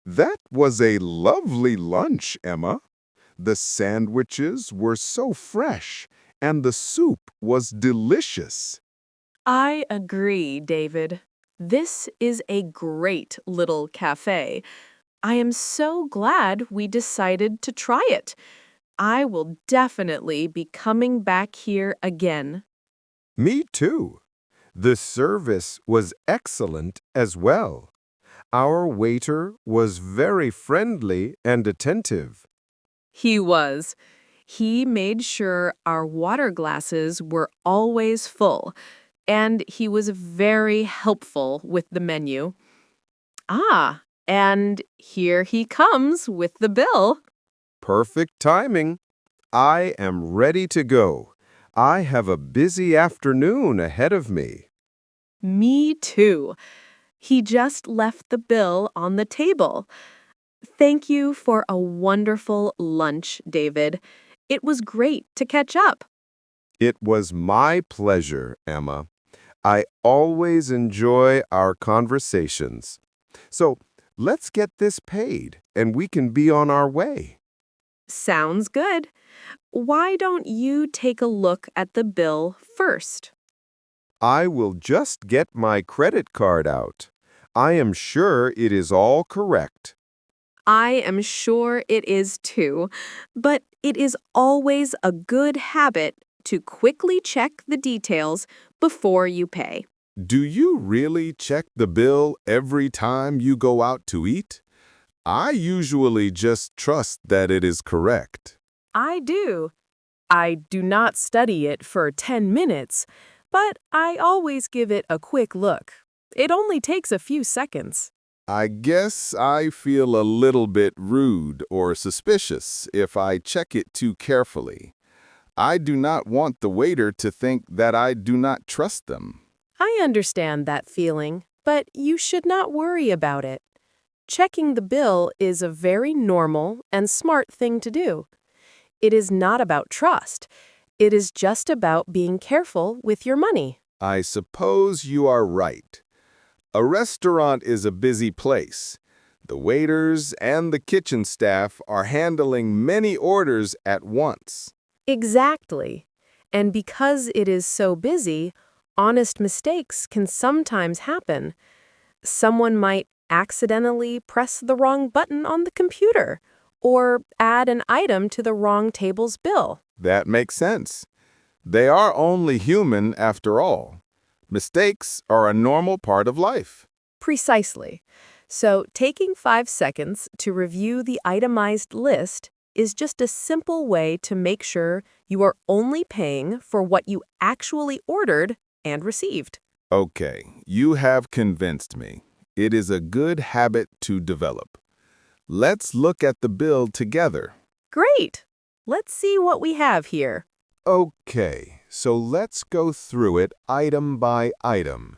That was a lovely lunch, Emma. The sandwiches were so fresh, and the soup was delicious. I agree, David. This is a great little cafe. I am so glad we decided to try it. I will definitely be coming back here again. Me too. The service was excellent as well. Our waiter was very friendly and attentive. He was. He made sure our water glasses were always full, and he was very helpful with the menu. Ah, and here he comes with the bill. Perfect timing. I am ready to go. I have a busy afternoon ahead of me. Me too. He just left the bill on the table. Thank you for a wonderful lunch, David. It was great to catch up. It was my pleasure, Emma. I always enjoy our conversations. So let's get this paid and we can be on our way. Sounds good. Why don't you take a look at the bill first? I will just get my credit card out. I am sure it is all correct. I am sure it is too, but it is always a good habit to quickly check the details before you pay. Do you really check the bill every time you go out to eat? I usually just trust that it is correct. I do. I do not study it for 10 minutes, but I always give it a quick look. It only takes a few seconds. I guess I feel a little bit rude or suspicious if I check it too carefully. I do not want the waiter to think that I do not trust them. I understand that feeling, but you should not worry about it. Checking the bill is a very normal and smart thing to do. It is not about trust. It is just about being careful with your money. I suppose you are right. A restaurant is a busy place. The waiters and the kitchen staff are handling many orders at once. Exactly. And because it is so busy, honest mistakes can sometimes happen. Someone might accidentally press the wrong button on the computer or add an item to the wrong table's bill. That makes sense. They are only human after all. Mistakes are a normal part of life. Precisely. So, taking 5 seconds to review the itemized list is just a simple way to make sure you are only paying for what you actually ordered and received. Okay, you have convinced me. It is a good habit to develop. Let's look at the bill together. Great! Let's see what we have here. Okay, so let's go through it item by item.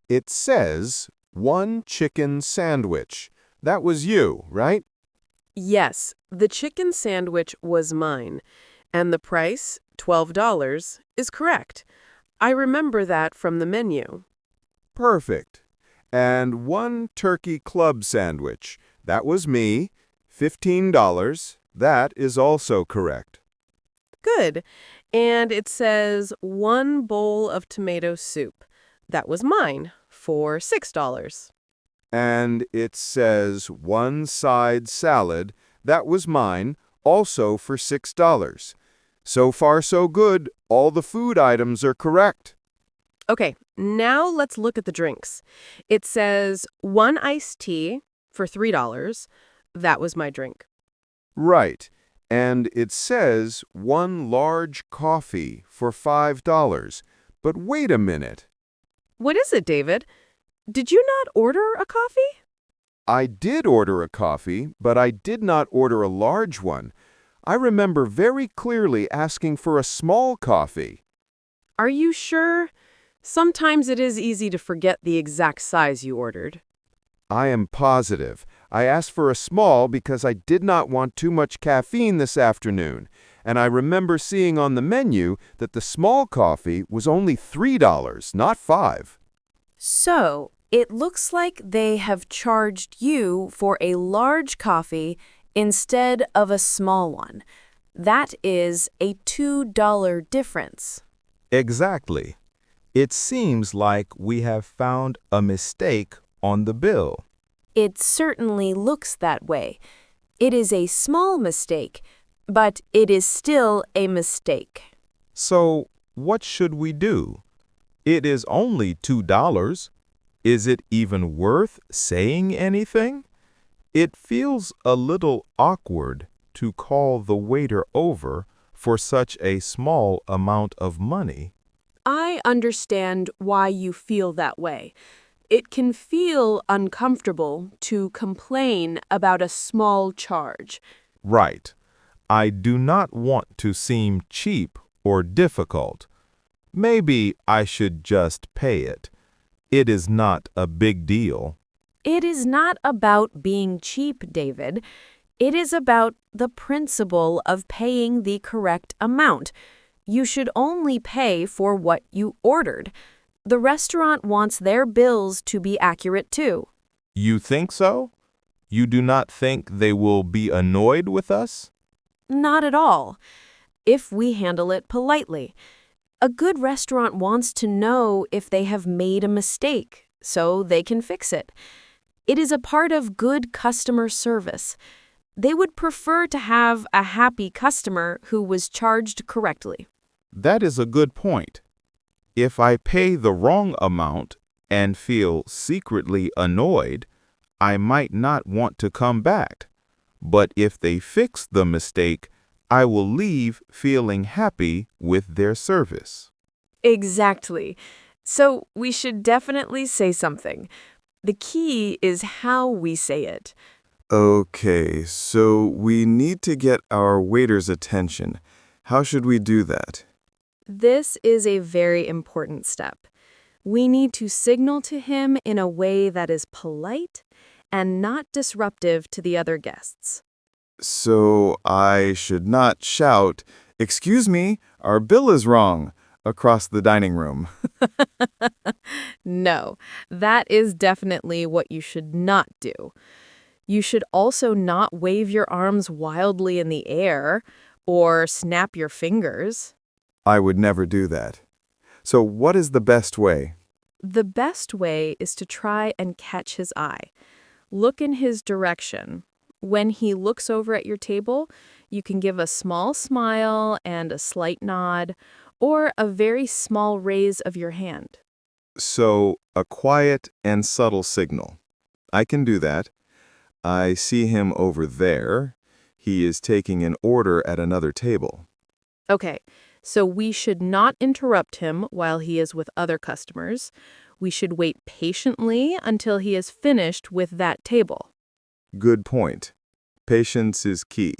It says 1 chicken sandwich. That was you, right? Yes, the chicken sandwich was mine, and the price, $12, is correct. I remember that from the menu. Perfect. And 1 turkey club sandwich. That was me. $15. That is also correct. Good. And it says 1 bowl of tomato soup. That was mine, for $6. And it says 1 side salad. That was mine, also for $6. So far, so good. All the food items are correct. Okay, now let's look at the drinks. It says 1 iced tea for $3. That was my drink. Right. And it says 1 large coffee for $5. But wait a minute. What is it, David? Did you not order a coffee? I did order a coffee, but I did not order a large one. I remember very clearly asking for a small coffee. Are you sure? Sometimes it is easy to forget the exact size you ordered. I am positive. I asked for a small because I did not want too much caffeine this afternoon, and I remember seeing on the menu that the small coffee was only $3, not $5. So, It looks like they have charged you for a large coffee instead of a small one. That is a $2 difference. Exactly. It seems like we have found a mistake on the bill. It certainly looks that way. It is a small mistake, but it is still a mistake. So, what should we do? It is only $2. Is it even worth saying anything? It feels a little awkward to call the waiter over for such a small amount of money. I understand why you feel that way. It can feel uncomfortable to complain about a small charge. Right. I do not want to seem cheap or difficult. Maybe I should just pay it. It is not a big deal. It is not about being cheap, David. It is about the principle of paying the correct amount. You should only pay for what you ordered. The restaurant wants their bills to be accurate too. You think so? You do not think they will be annoyed with us? Not at all, if we handle it politely. A good restaurant wants to know if they have made a mistake, so they can fix it. It is a part of good customer service. They would prefer to have a happy customer who was charged correctly. That is a good point. If I pay the wrong amount and feel secretly annoyed, I might not want to come back. But if they fix the mistake, I will leave feeling happy with their service. Exactly. So we should definitely say something. The key is how we say it. Okay, so we need to get our waiter's attention. How should we do that? This is a very important step. We need to signal to him in a way that is polite and not disruptive to the other guests. So I should not shout, "Excuse me, our bill is wrong," across the dining room. No, that is definitely what you should not do. You should also not wave your arms wildly in the air or snap your fingers. I would never do that. So what is the best way? The best way is to try and catch his eye. Look in his direction. When he looks over at your table, you can give a small smile and a slight nod, or a very small raise of your hand. So a quiet and subtle signal. I can do that. I see him over there. He is taking an order at another table. Okay, so we should not interrupt him while he is with other customers. We should wait patiently until he is finished with that table. Good point. Patience is key.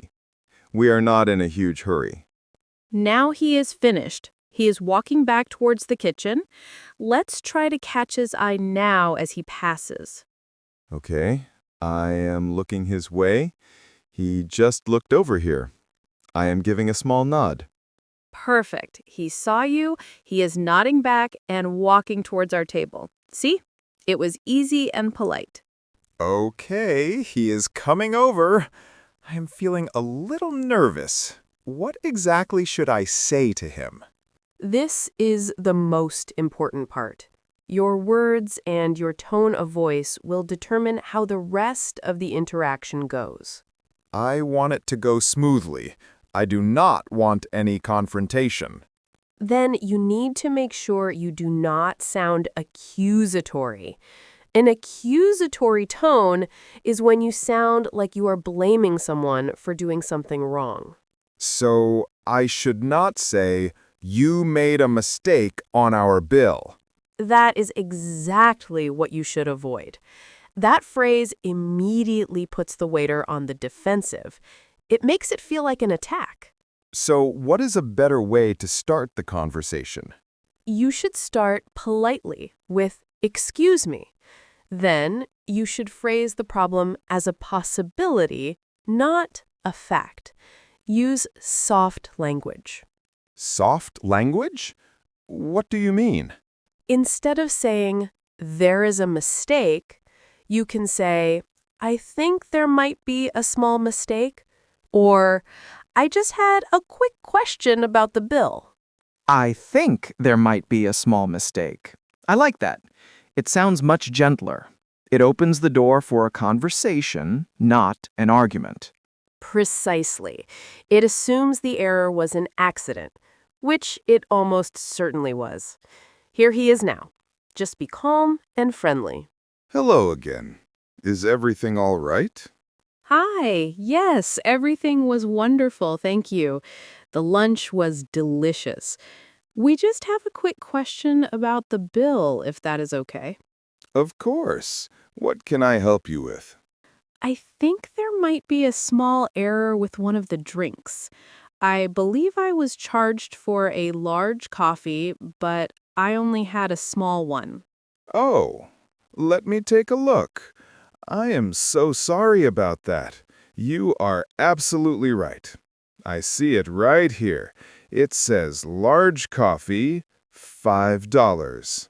We are not in a huge hurry. Now he is finished. He is walking back towards the kitchen. Let's try to catch his eye now as he passes. Okay, I am looking his way. He just looked over here. I am giving a small nod. Perfect. He saw you, he is nodding back and walking towards our table. See? It was easy and polite. Okay, he is coming over. I am feeling a little nervous. What exactly should I say to him? This is the most important part. Your words and your tone of voice will determine how the rest of the interaction goes. I want it to go smoothly. I do not want any confrontation. Then you need to make sure you do not sound accusatory. An accusatory tone is when you sound like you are blaming someone for doing something wrong. So I should not say, "You made a mistake on our bill." That is exactly what you should avoid. That phrase immediately puts the waiter on the defensive. It makes it feel like an attack. So what is a better way to start the conversation? You should start politely with, "Excuse me." Then you should phrase the problem as a possibility, not a fact. Use soft language. Soft language? What do you mean? Instead of saying, there is a mistake, you can say, I think there might be a small mistake, or I just had a quick question about the bill. I think there might be a small mistake. I like that. It sounds much gentler. It opens the door for a conversation, not an argument. Precisely. It assumes the error was an accident, which it almost certainly was. Here he is now. Just be calm and friendly. Hello again. Is everything all right? Hi. Yes, everything was wonderful, thank you. The lunch was delicious. We just have a quick question about the bill, if that is okay. Of course. What can I help you with? I think there might be a small error with one of the drinks. I believe I was charged for a large coffee, but I only had a small one. Oh, let me take a look. I am so sorry about that. You are absolutely right. I see it right here. It says large coffee, $5.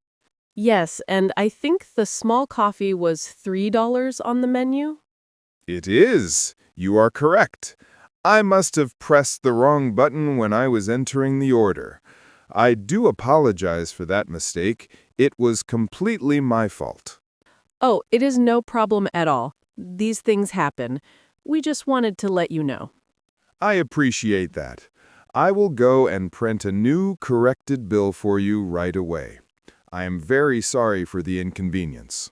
Yes, and I think the small coffee was $3 on the menu. It is. You are correct. I must have pressed the wrong button when I was entering the order. I do apologize for that mistake. It was completely my fault. Oh, it is no problem at all. These things happen. We just wanted to let you know. I appreciate that. I will go and print a new corrected bill for you right away. I am very sorry for the inconvenience.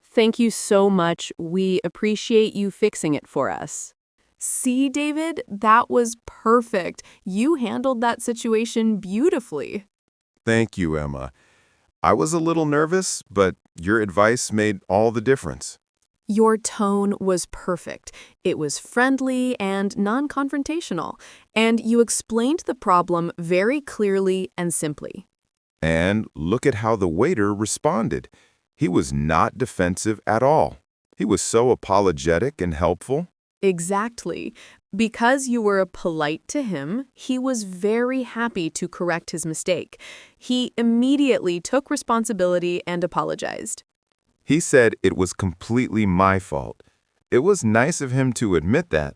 Thank you so much. We appreciate you fixing it for us. See, David, that was perfect. You handled that situation beautifully. Thank you, Emma. I was a little nervous, but your advice made all the difference. Your tone was perfect. It was friendly and non-confrontational, and you explained the problem very clearly and simply. And look at how the waiter responded. He was not defensive at all. He was so apologetic and helpful. Exactly. Because you were polite to him, he was very happy to correct his mistake. He immediately took responsibility and apologized. He said it was completely my fault. It was nice of him to admit that.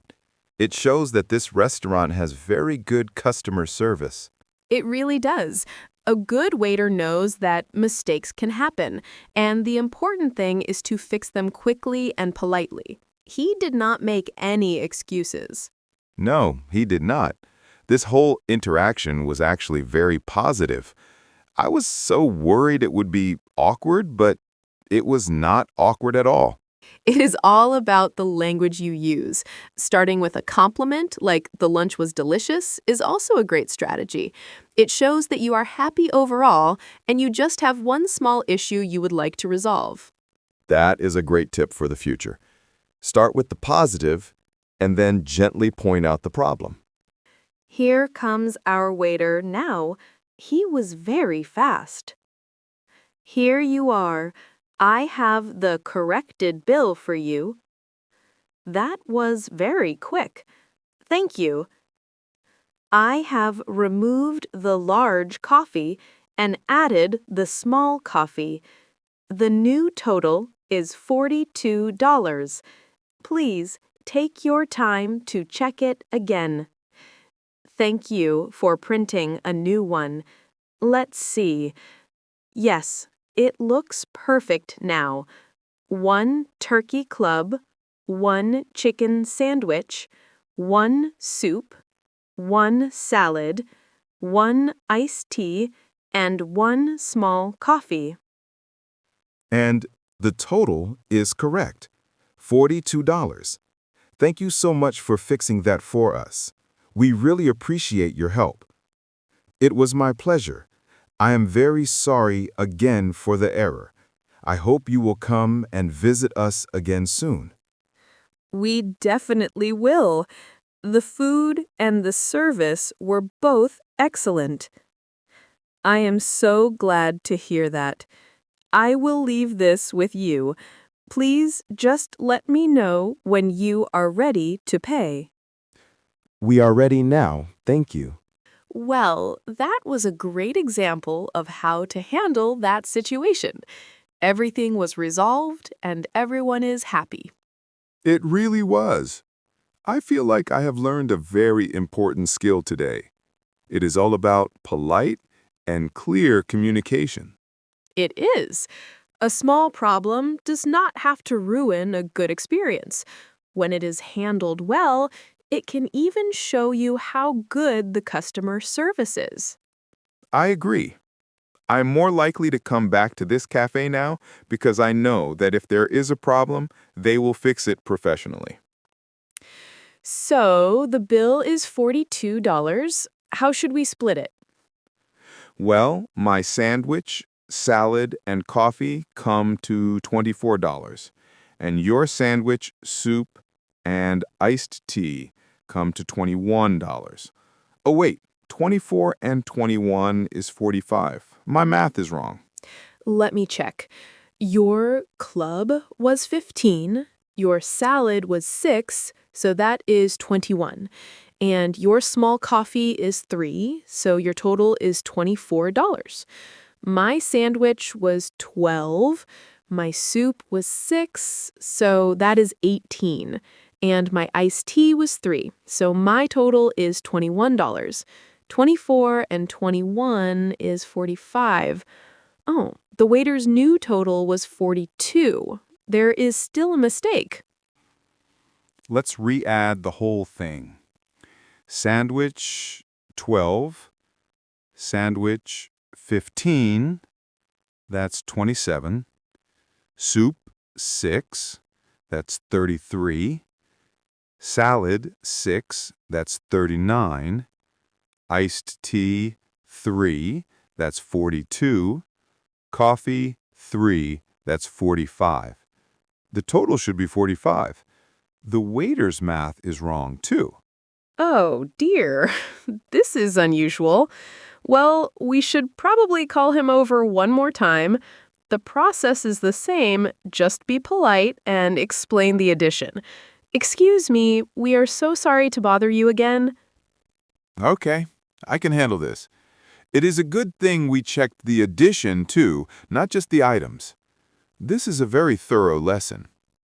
It shows that this restaurant has very good customer service. It really does. A good waiter knows that mistakes can happen, and the important thing is to fix them quickly and politely. He did not make any excuses. No, he did not. This whole interaction was actually very positive. I was so worried it would be awkward, but it was not awkward at all. It is all about the language you use. Starting with a compliment, like the lunch was delicious, is also a great strategy. It shows that you are happy overall and you just have one small issue you would like to resolve. That is a great tip for the future. Start with the positive and then gently point out the problem. Here comes our waiter now. He was very fast. Here you are. I have the corrected bill for you. That was very quick. Thank you. I have removed the large coffee and added the small coffee. The new total is $42. Please take your time to check it again. Thank you for printing a new one. Let's see. Yes, it looks perfect now. 1 turkey club, 1 chicken sandwich, 1 soup, 1 salad, 1 iced tea, and 1 small coffee. And the total is correct. $42. Thank you so much for fixing that for us. We really appreciate your help. It was my pleasure. I am very sorry again for the error. I hope you will come and visit us again soon. We definitely will. The food and the service were both excellent. I am so glad to hear that. I will leave this with you. Please just let me know when you are ready to pay. We are ready now, thank you. Well, that was a great example of how to handle that situation. Everything was resolved and everyone is happy. It really was. I feel like I have learned a very important skill today. It is all about polite and clear communication. It is. A small problem does not have to ruin a good experience. When it is handled well, it can even show you how good the customer service is. I agree. I'm more likely to come back to this cafe now because I know that if there is a problem, they will fix it professionally. So the bill is $42. How should we split it? Well, my sandwich, salad, and coffee come to $24, and your sandwich, soup, and iced tea come to $21. Oh, wait, 24 and 21 is 45. My math is wrong. Let me check. Your club was 15, your salad was 6, so that is 21. And your small coffee is 3, so your total is $24. My sandwich was 12, my soup was 6, so that is 18. And my iced tea was 3, so my total is $21. 24 and 21 is 45. Oh, the waiter's new total was 42. There is still a mistake. Let's re-add the whole thing. Sandwich, 12. Sandwich, 15. That's 27. Soup, 6. That's 33. Salad, 6. That's 39. Iced tea, 3. That's 42. Coffee, 3. That's 45. The total should be 45. The waiter's math is wrong, too. Oh, dear. This is unusual. Well, we should probably call him over one more time. The process is the same, just be polite and explain the addition. Excuse me, we are so sorry to bother you again. Okay, I can handle this. It is a good thing we checked the addition, too, not just the items. This is a very thorough lesson.